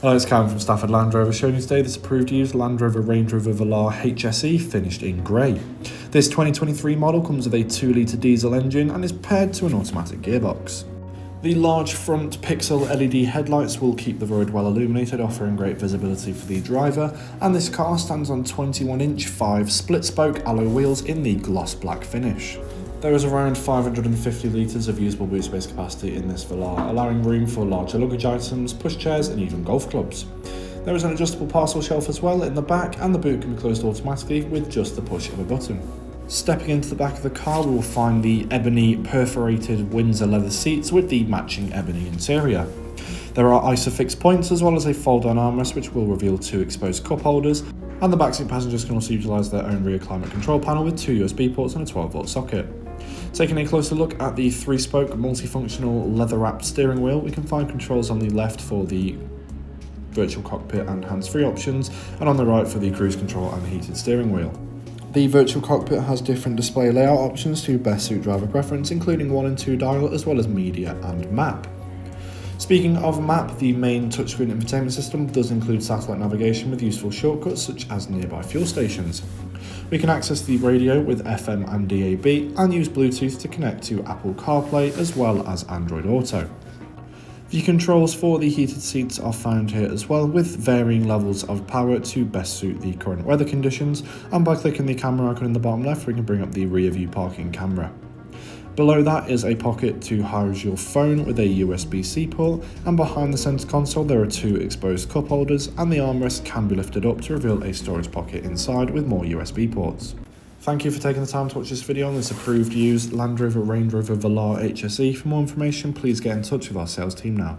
Hello, it's Callum from Stafford Land Rover, showing you today this approved used Land Rover Range Rover Velar HSE finished in grey. This 2023 model comes with a 2-litre diesel engine and is paired to an automatic gearbox. The large front pixel LED headlights will keep the road well illuminated, offering great visibility for the driver, and this car stands on 21-inch 5 split-spoke alloy wheels in the gloss black finish. There is around 550 litres of usable boot space capacity in this Velar, allowing room for larger luggage items, pushchairs and even golf clubs. There is an adjustable parcel shelf as well in the back, and the boot can be closed automatically with just the push of a button. Stepping into the back of the car, we will find the ebony perforated Windsor leather seats with the matching ebony interior. There are ISOFIX points as well as a fold-down armrest which will reveal 2 exposed cup holders, and the backseat passengers can also utilise their own rear climate control panel with 2 USB ports and a 12-volt socket. Taking a closer look at the 3-spoke multifunctional leather-wrapped steering wheel, we can find controls on the left for the virtual cockpit and hands-free options, and on the right for the cruise control and heated steering wheel. The virtual cockpit has different display layout options to best suit driver preference, including 1 and 2 dial as well as media and map. Speaking of map, the main touchscreen infotainment system does include satellite navigation with useful shortcuts such as nearby fuel stations. We can access the radio with FM and DAB and use Bluetooth to connect to Apple CarPlay as well as Android Auto. The controls for the heated seats are found here as well, with varying levels of power to best suit the current weather conditions, and by clicking the camera icon in the bottom left we can bring up the rear view parking camera. Below that is a pocket to house your phone with a USB-C port, and behind the centre console there are 2 exposed cup holders, and the armrest can be lifted up to reveal a storage pocket inside with more USB ports. Thank you for taking the time to watch this video on this approved used Land Rover Range Rover Velar HSE. For more information, please get in touch with our sales team now.